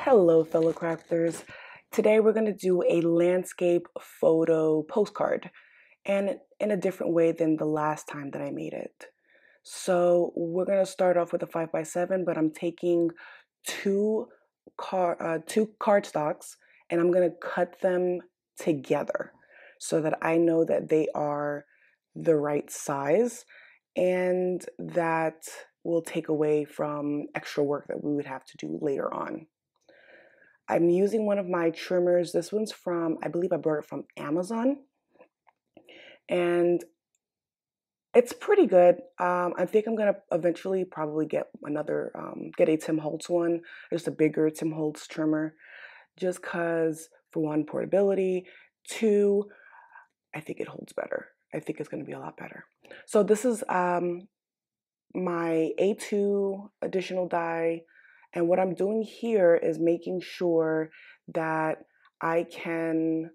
Hello, fellow crafters. Today we're going to do a landscape photo postcard, and in a different way than the last time that I made it. So we're going to start off with a 5x7, but I'm taking two card stocks and I'm going to cut them together so that I know that they are the right size, and that will take away from extra work that we would have to do later on. I'm using one of my trimmers. This one's from, I believe I bought it from Amazon, and it's pretty good. I think I'm gonna eventually probably get get a Tim Holtz one, just a bigger Tim Holtz trimmer, just cause for one, portability, two, I think it holds better. I think it's gonna be a lot better. So this is my A2 additional die. And what I'm doing here is making sure that I can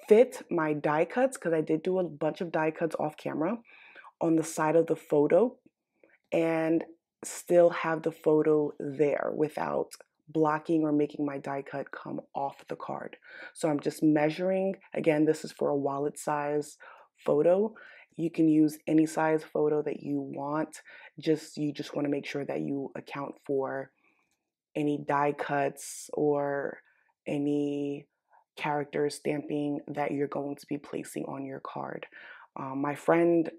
fit my die cuts, because I did do a bunch of die cuts off camera, on the side of the photo and still have the photo there without blocking or making my die cut come off the card. So I'm just measuring. Again, this is for a wallet size photo. You can use any size photo that you want. You just want to make sure that you account for any die cuts or any character stamping that you're going to be placing on your card. My friend,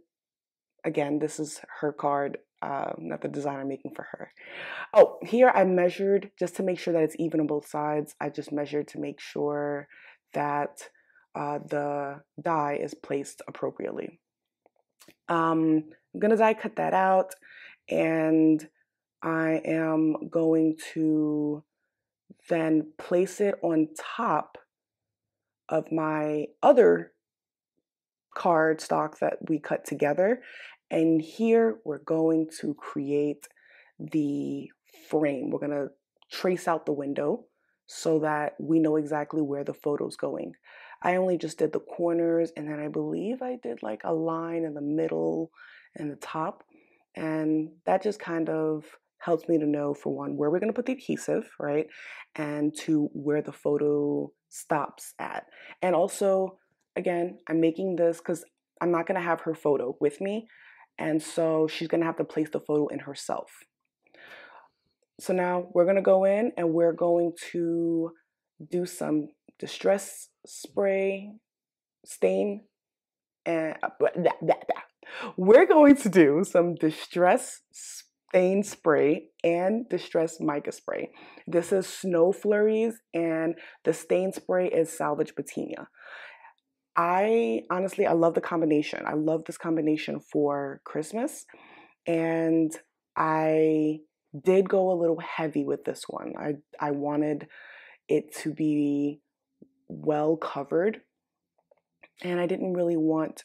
again, this is her card, not the design I'm making for her. Oh, here I measured just to make sure that it's even on both sides. I just measured to make sure that the die is placed appropriately. I'm gonna die cut that out, and I am going to then place it on top of my other card stock that we cut together. And here we're going to create the frame. We're gonna trace out the window so that we know exactly where the photo's going. I only just did the corners, and then I believe I did like a line in the middle and the top. And that just kind of helps me to know, for one, where we're going to put the adhesive, right? And two, where the photo stops at. And also, again, I'm making this because I'm not going to have her photo with me. And so she's going to have to place the photo in herself. So now we're going to go in and we're going to do some distress spray stain, and we're going to do some distress stain spray and distress mica spray. This is Snow Flurries, and the stain spray is Salvage Patina. I love the combination. I love this combination for Christmas, and I did go a little heavy with this one. I wanted it to be well covered, and I didn't really want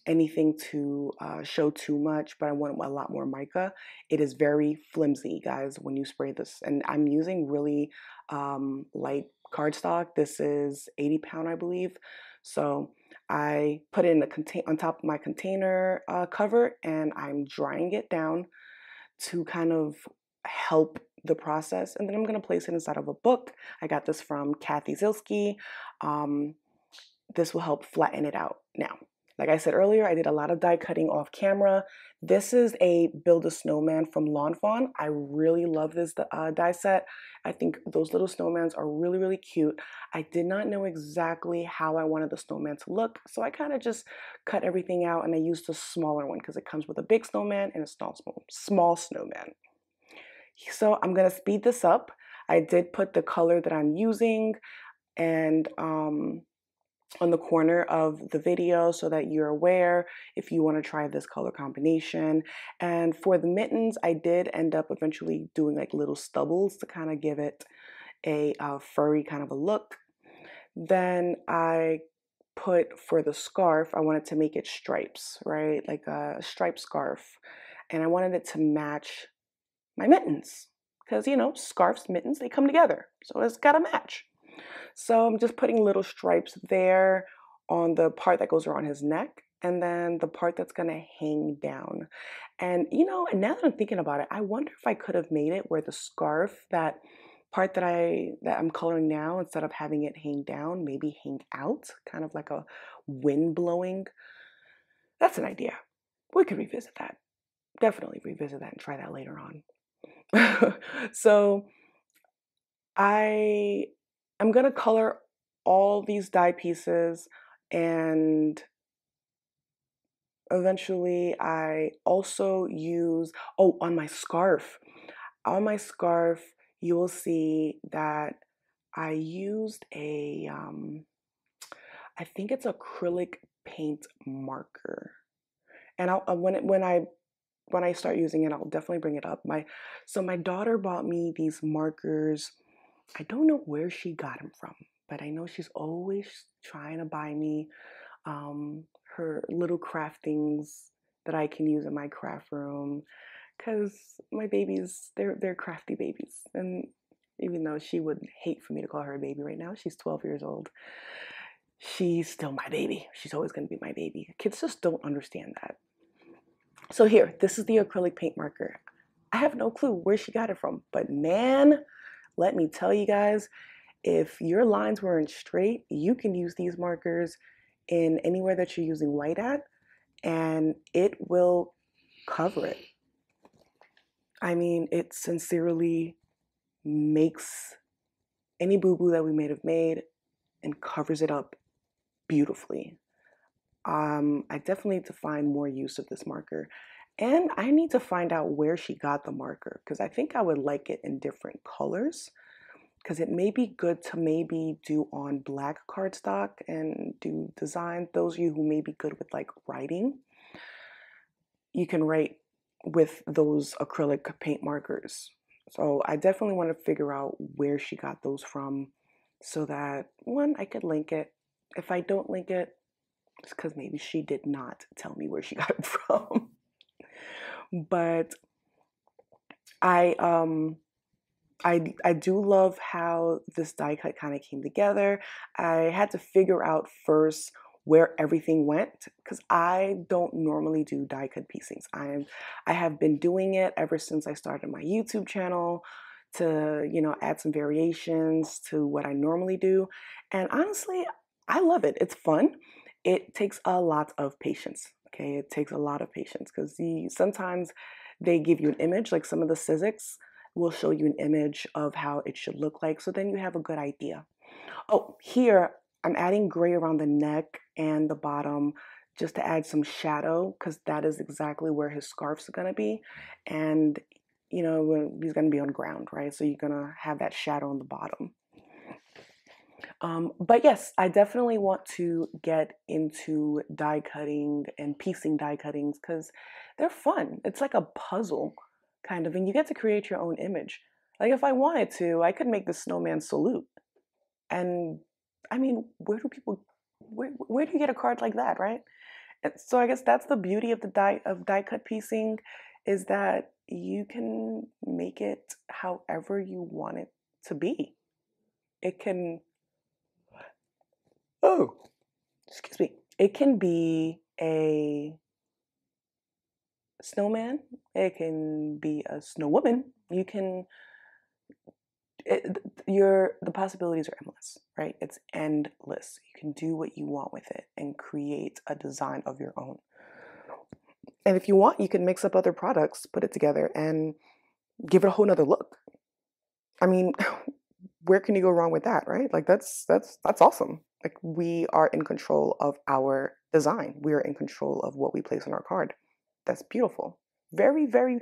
anything to show too much, but I want a lot more mica. It is very flimsy, guys, when you spray this, and I'm using really light cardstock. This is 80 pound, I believe. So I put it in on top of my container cover, and I'm drying it down to kind of help the process. And then I'm going to place it inside of a book. I got this from Kathy Zilski. This will help flatten it out. Now, like I said earlier, I did a lot of die cutting off camera. This is a Build a Snowman from Lawn Fawn. I really love this die set. I think those little snowmans are really, really cute. I did not know exactly how I wanted the snowman to look, so I kind of just cut everything out, and I used a smaller one because it comes with a big snowman and a small snowman. So I'm gonna speed this up. I did put the color that I'm using and on the corner of the video so that you're aware if you want to try this color combination. And for the mittens, I did end up eventually doing like little stubbles to kind of give it a furry kind of a look. Then I put, for the scarf, I wanted to make it stripes, right? Like a striped scarf. And I wanted it to match my mittens because, you know, scarves, mittens, they come together. So it's got to match. So I'm just putting little stripes there on the part that goes around his neck, and then the part that's gonna hang down. And you know, now that I'm thinking about it, I wonder if I could have made it where the scarf, that part that I'm coloring now, instead of having it hang down, maybe hang out, kind of like a wind blowing. That's an idea. We could revisit that. Definitely revisit that and try that later on. So I am gonna color all these die pieces, and eventually I also use, oh, on my scarf. On my scarf, you will see that I used I think it's acrylic paint marker. And when I start using it, I'll definitely bring it up. My daughter bought me these markers. I don't know where she got them from, but I know she's always trying to buy me her little craft things that I can use in my craft room. Cause my babies, they're crafty babies, and even though she would hate for me to call her a baby right now, she's 12 years old. She's still my baby. She's always going to be my baby. Kids just don't understand that. So here, this is the acrylic paint marker. I have no clue where she got it from, but man, let me tell you guys, if your lines weren't straight, you can use these markers in anywhere that you're using white at, and it will cover it. I mean, it sincerely makes any boo-boo that we may have made and covers it up beautifully. I definitely need to find more use of this marker. And I need to find out where she got the marker, because I think I would like it in different colors, because it may be good to maybe do on black cardstock and do design. Those of you who may be good with like writing, you can write with those acrylic paint markers. So I definitely want to figure out where she got those from, so that one, I could link it. If I don't link it, it's because maybe she did not tell me where she got it from. But I um I do love how this die cut kind of came together. I had to figure out first where everything went, because I don't normally do die cut piecings. I have been doing it ever since I started my YouTube channel to, add some variations to what I normally do. And honestly, I love it. It's fun. It takes a lot of patience. Okay, it takes a lot of patience, because sometimes they give you an image, like some of the Sizzix will show you an image of how it should look like. So then you have a good idea. Oh, here I'm adding gray around the neck and the bottom just to add some shadow, because that is exactly where his scarf's going to be. And, he's going to be on ground, right? So you're going to have that shadow on the bottom. But yes, I definitely want to get into die cutting and piecing die cuttings, because they're fun. It's like a puzzle, kind of, and you get to create your own image. Like if I wanted to, I could make the snowman salute. And I mean, where do you get a card like that, right? And so I guess that's the beauty of the die cut piecing, is that you can make it however you want it to be. It can Oh, excuse me. It can be a snowman. It can be a snow woman. You can, the possibilities are endless, right? It's endless. You can do what you want with it and create a design of your own. And if you want, you can mix up other products, put it together, and give it a whole nother look. I mean, where can you go wrong with that, right? Like that's awesome. Like we are in control of our design. We are in control of what we place on our card. That's beautiful. Very, very,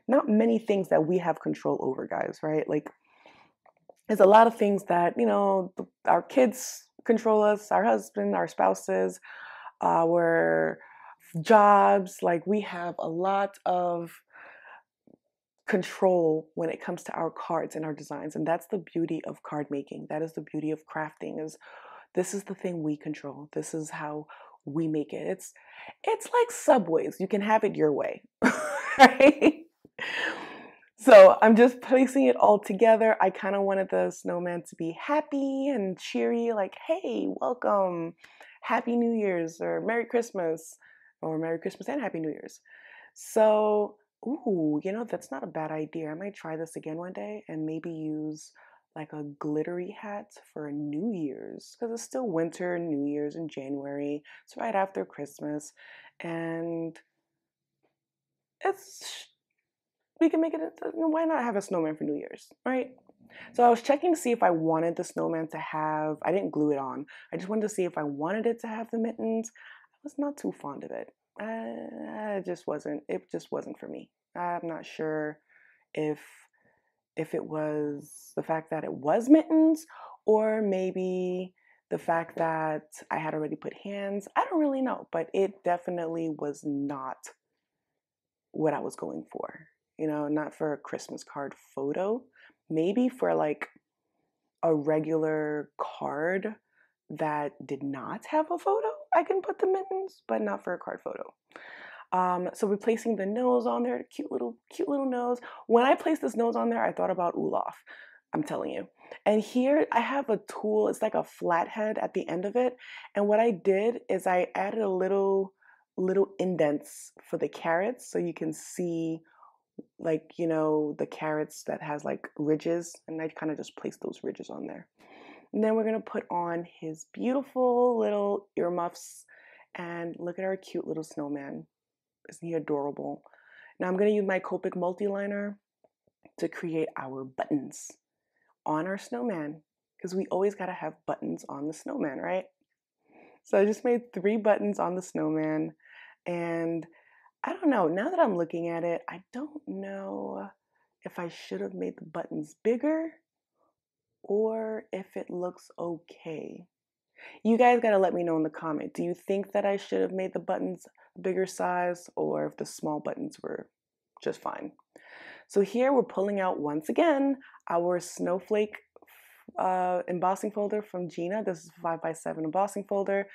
not many things that we have control over, guys, right? Like there's a lot of things that, our kids control us, our husband, our spouses, our jobs. Like we have a lot of control when it comes to our cards and our designs, and that's the beauty of card making. That is the beauty of crafting, is this is the thing we control. This is how we make it. It's like Subways. You can have it your way. Right? So I'm just placing it all together. I kind of wanted the snowman to be happy and cheery, like, hey, welcome, Happy New Year's or Merry Christmas. or Merry Christmas and Happy New Year's. So, ooh, that's not a bad idea. I might try this again one day and maybe use like a glittery hat for New Year's because it's still winter, New Year's in January. It's right after Christmas. And it's we can make it, why not have a snowman for New Year's, right? So I was checking to see if I wanted the snowman to have, I didn't glue it on. I just wanted to see if I wanted it to have the mittens. I was not too fond of it. It just wasn't for me. I'm not sure if it was the fact that it was mittens or maybe the fact that I had already put hands. I don't really know, but it definitely was not what I was going for. Not for a Christmas card photo, maybe for like a regular card that did not have a photo, I can put the mittens, but not for a card photo. So replacing the nose on there, cute little nose. When I placed this nose on there, I thought about Olaf. I'm telling you. And here I have a tool. It's like a flathead at the end of it. And what I did is I added a little indents for the carrots so you can see like the carrots that has like ridges, and I kind of just placed those ridges on there. And then we're gonna put on his beautiful little earmuffs, and look at our cute little snowman. Isn't he adorable? Now I'm gonna use my Copic multi-liner to create our buttons on our snowman, because we always gotta have buttons on the snowman, right? So I just made 3 buttons on the snowman, and I don't know, now that I'm looking at it, I don't know if I should have made the buttons bigger or if it looks okay. You guys got to let me know in the comment. Do you think that I should have made the buttons bigger size or if the small buttons were just fine? So here we're pulling out once again our snowflake embossing folder from Gina. This is 5x7 embossing folder.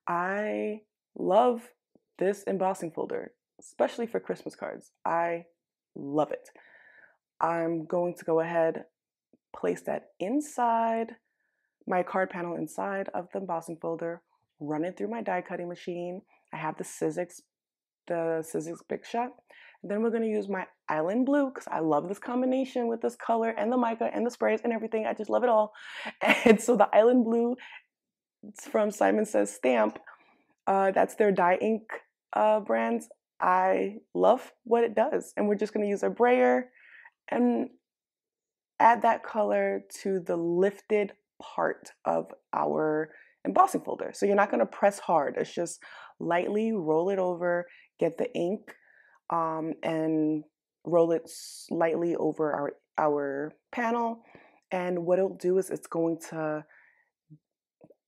I love this embossing folder, especially for Christmas cards. I love it. I'm going to go ahead, place that inside my card panel inside of the embossing folder, run it through my die cutting machine. I have the Sizzix Big Shot. And then we're going to use my Island Blue because I love this combination with this color and the mica and the sprays and everything. I just love it all. And so the Island Blue, it's from Simon Says Stamp. That's their dye ink brands. I love what it does. And we're just going to use a brayer and add that color to the lifted part of our embossing folder. So you're not going to press hard. It's just lightly roll it over, get the ink, and roll it slightly over our panel. And what it'll do is it's going to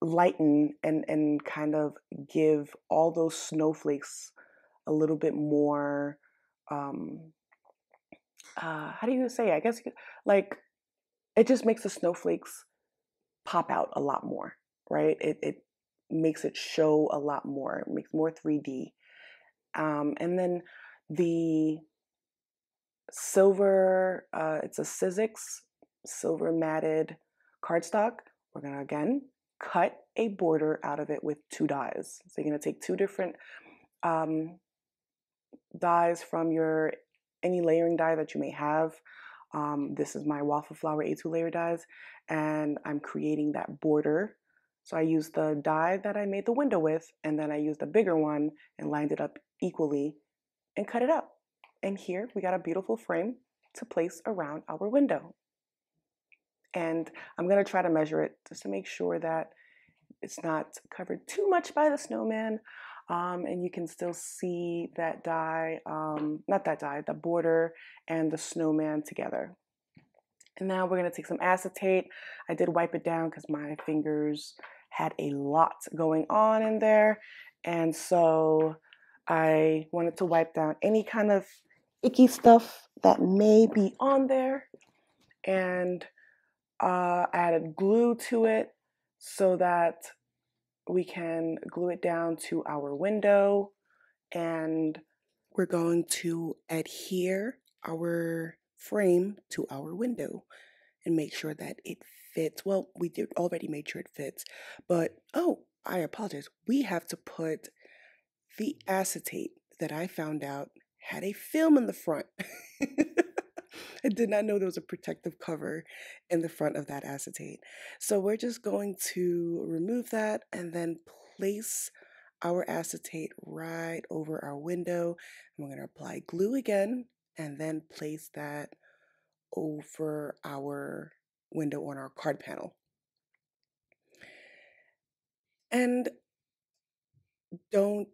lighten and kind of give all those snowflakes a little bit more, how do you say it? I guess like it just makes the snowflakes pop out a lot more, right? It makes it show a lot more, it makes more 3D. And then the silver, it's a Sizzix silver matted cardstock. We're gonna again cut a border out of it with 2 dies. So you're gonna take 2 different dies from any layering die that you may have. This is my waffle flower A2 layer dies, and I'm creating that border. So I used the die that I made the window with, and then I used a bigger one and lined it up equally and cut it up. And here we got a beautiful frame to place around our window. And I'm gonna try to measure it just to make sure that it's not covered too much by the snowman. And you can still see that die, not that die, the border and the snowman together. And now we're gonna take some acetate. I did wipe it down because my fingers had a lot going on in there. And so I wanted to wipe down any kind of icky stuff that may be on there. And I added glue to it so that we can glue it down to our window, and we're going to adhere our frame to our window and make sure that it fits. Well, we did already made sure it fits, but oh, I apologize. We have to put the acetate that I found out had a film in the front. I did not know there was a protective cover in the front of that acetate. So we're just going to remove that and then place our acetate right over our window. And we're going to apply glue again and then place that over our window on our card panel. And don't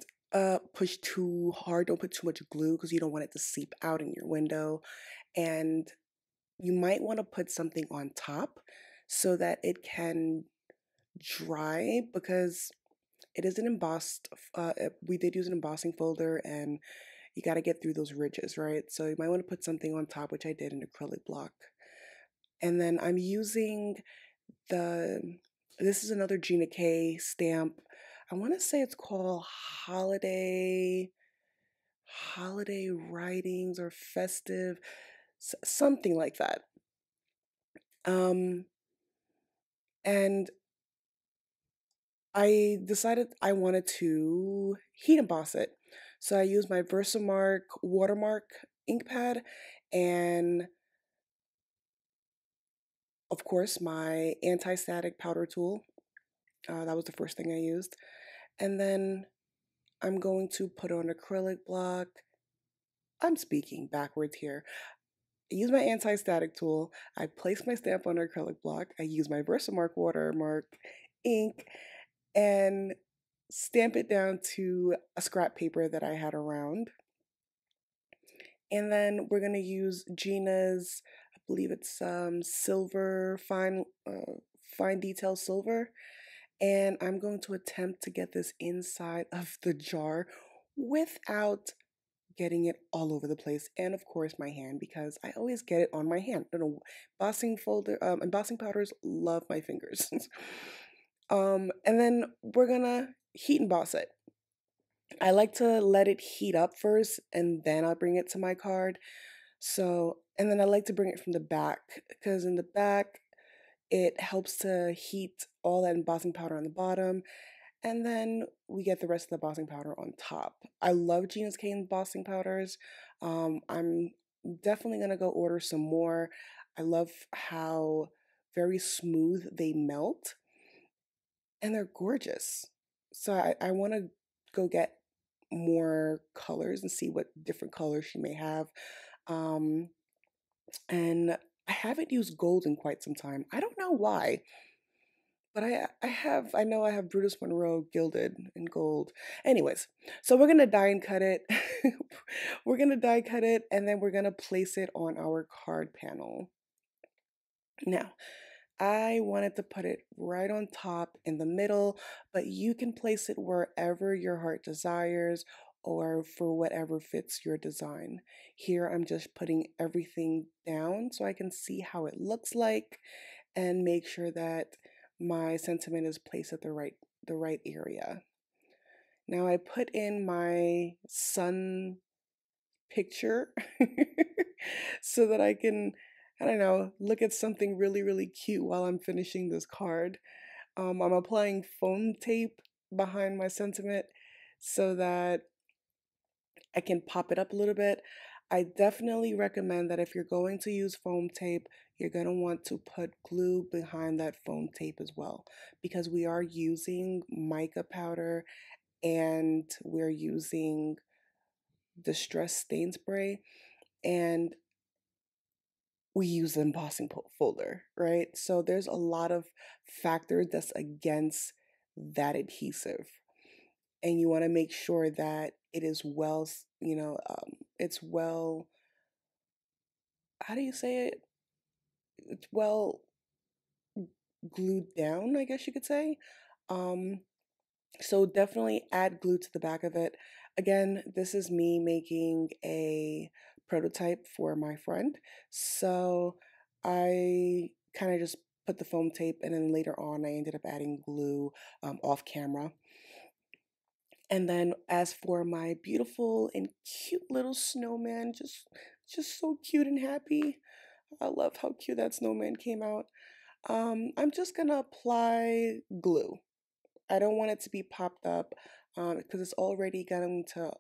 push too hard, don't put too much glue because you don't want it to seep out in your window. And you might want to put something on top so that it can dry because it is an embossed, we did use an embossing folder and you got to get through those ridges, right? So you might want to put something on top, which I did, an acrylic block. And then I'm using this is another Gina K stamp. I want to say it's called Holiday Writings or Festive, something like that. And I decided I wanted to heat emboss it. So I used my Versamark watermark ink pad and of course my anti-static powder tool. That was the first thing I used. And then I'm going to put on acrylic block. I'm speaking backwards here. I use my anti-static tool. I place my stamp on acrylic block. I use my Versamark watermark ink and stamp it down to a scrap paper that I had around. And then we're going to use Gina's, I believe it's silver, fine detail silver. And I'm going to attempt to get this inside of the jar without getting it all over the place. And of course my hand, because I always get it on my hand. I don't know, embossing powders love my fingers. And then we're gonna heat emboss it. I like to let it heat up first and then I'll bring it to my card. So, and then I like to bring it from the back because in the back it helps to heat all that embossing powder on the bottom and then we get the rest of the embossing powder on top. I love Gina's K embossing powders. I'm definitely gonna go order some more. I love how very smooth they melt and they're gorgeous. So I want to go get more colors and see what different colors she may have. Um, and I haven't used gold in quite some time. I don't know why, but I know I have Brutus Monroe gilded in gold. Anyways, so we're gonna die and cut it. We're gonna die cut it, and then we're gonna place it on our card panel. Now, I wanted to put it right on top in the middle, but you can place it wherever your heart desires or for whatever fits your design. Here I'm just putting everything down so I can see how it looks like and make sure that my sentiment is placed at the right area. Now I put in my sun picture so that I can, I don't know, look at something really, really cute while I'm finishing this card. I'm applying foam tape behind my sentiment so that I can pop it up a little bit. I definitely recommend that if you're going to use foam tape, you're going to want to put glue behind that foam tape as well because we are using mica powder and we're using distress stain spray and we use the embossing folder, right? So there's a lot of factors that's against that adhesive. And you want to make sure that it is well, it's well, how do you say it? It's well glued down, I guess you could say. Um, so definitely add glue to the back of it. Again, this is me making a prototype for my friend. So I kind of just put the foam tape and then later on I ended up adding glue off camera. And then as for my beautiful and cute little snowman, just so cute and happy. I love how cute that snowman came out. I'm just gonna apply glue. I don't want it to be popped up because it's already going to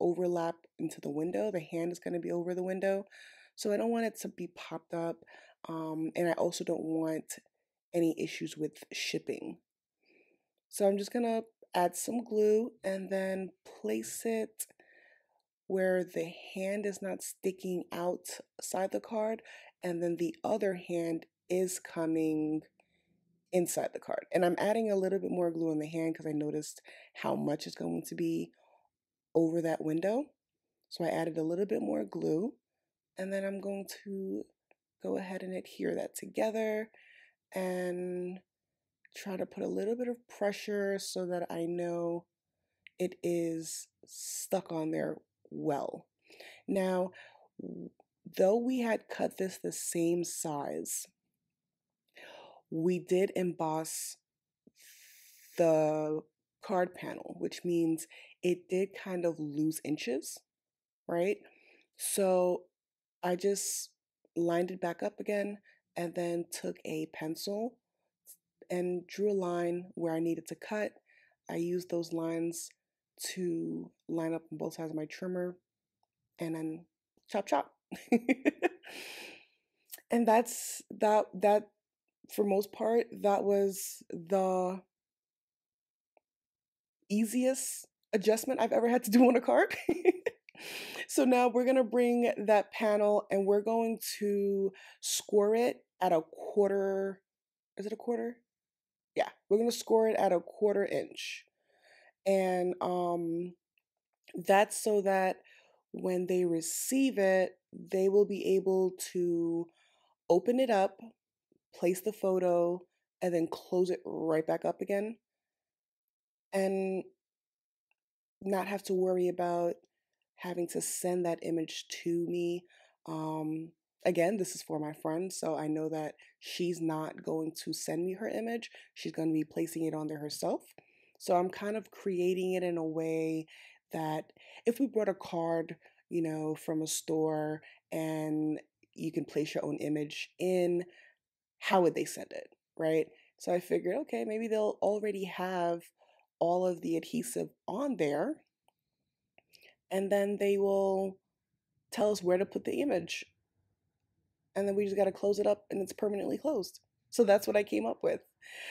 overlap into the window. The hand is going to be over the window. So I don't want it to be popped up. And I also don't want any issues with shipping. So I'm just going to add some glue and then place it where the hand is not sticking outside the card, and then the other hand is coming inside the card. And I'm adding a little bit more glue in the hand because I noticed how much is going to be over that window. So I added a little bit more glue, and then I'm going to go ahead and adhere that together and try to put a little bit of pressure so that I know it is stuck on there well. Now, though we had cut this the same size, we did emboss the card panel, which means it did kind of lose inches, right? So I just lined it back up again and then took a pencil and drew a line where I needed to cut. I used those lines to line up on both sides of my trimmer and then chop chop. And that for most part that was the easiest adjustment I've ever had to do on a card. So now we're going to bring that panel and we're going to score it at a quarter. Is it a quarter? Yeah, we're going to score it at a 1/4 inch. And that's so that when they receive it, they will be able to open it up, place the photo, and then close it right back up again and not have to worry about having to send that image to me. Um, Again, this is for my friend, so I know that she's not going to send me her image. She's going to be placing it on there herself. So I'm kind of creating it in a way that if we brought a card, from a store and you can place your own image in, how would they send it, right? So I figured, okay, maybe they'll already have all of the adhesive on there, and then they will tell us where to put the image. And then we just got to close it up and it's permanently closed. So that's what I came up with.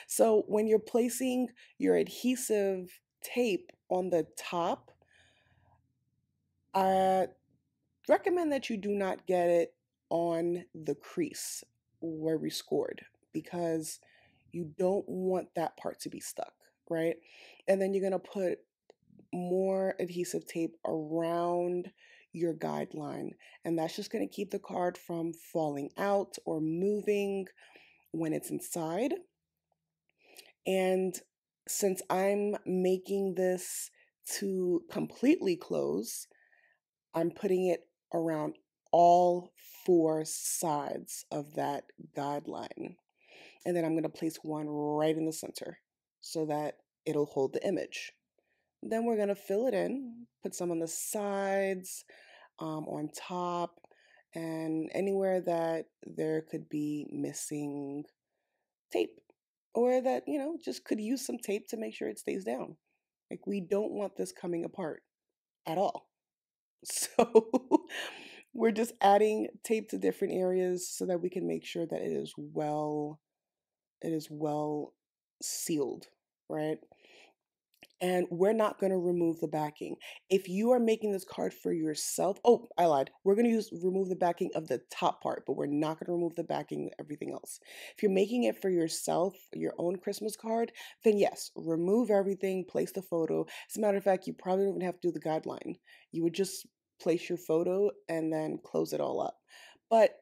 So when you're placing your adhesive tape on the top, I recommend that you do not get it on the crease where we scored, because you don't want that part to be stuck, right? And then you're going to put more adhesive tape around your guideline, and that's just going to keep the card from falling out or moving when it's inside. And since I'm making this to completely close, I'm putting it around all 4 sides of that guideline. And then I'm going to place one right in the center so that it'll hold the image. Then we're going to fill it in, put some on the sides, on top, and anywhere that there could be missing tape, or that, just could use some tape to make sure it stays down. Like, we don't want this coming apart at all. So we're just adding tape to different areas so that we can make sure that it is well sealed, right? And we're not going to remove the backing. If you are making this card for yourself, oh, I lied. We're going to remove the backing of the top part, but we're not going to remove the backing of everything else. If you're making it for yourself, your own Christmas card, then yes, remove everything, place the photo. As a matter of fact, you probably don't even have to do the guideline. You would just place your photo and then close it all up. But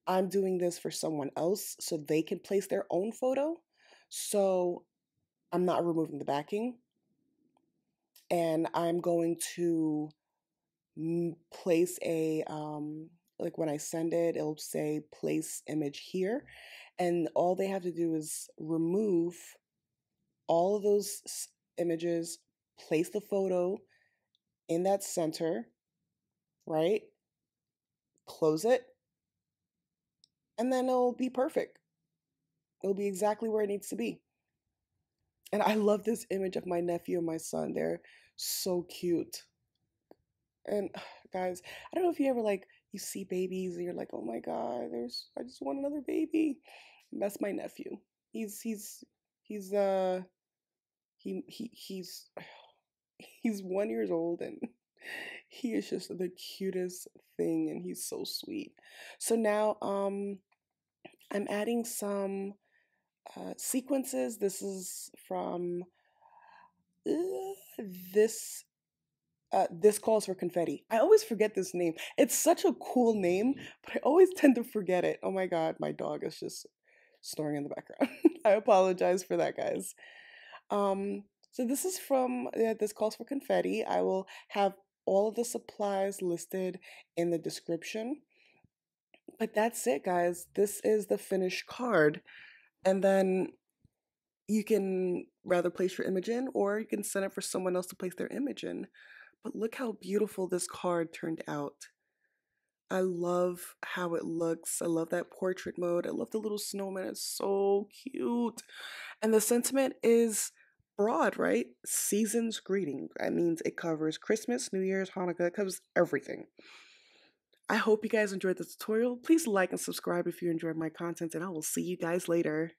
I'm doing this for someone else so they can place their own photo. So I'm not removing the backing. And I'm going to place like when I send it, it'll say place image here. And all they have to do is remove all of those images, place the photo in that center, right? Close it, and then it'll be perfect. It'll be exactly where it needs to be. And I love this image of my nephew and my son. They're so cute. And guys, I don't know if you ever like you see babies and you're like, oh my God, there's I just want another baby. That's my nephew. He's he's he's 1 years old and he is just the cutest thing and he's so sweet. So now I'm adding some sequences. This is from this this calls for confetti. I always forget this name. It's such a cool name, but I always tend to forget it. Oh my God, my dog is just snoring in the background. I apologize for that, guys. So this is from this calls for confetti. I will have all of the supplies listed in the description. But that's it, guys. This is the finished card. And then you can rather place your image in, or you can send it for someone else to place their image in. But look how beautiful this card turned out. I love how it looks. I love that portrait mode. I love the little snowman. It's so cute. And the sentiment is broad, right? Season's greeting. That means it covers Christmas, New Year's, Hanukkah. It covers everything. I hope you guys enjoyed the tutorial. Please like and subscribe if you enjoyed my content, and I will see you guys later.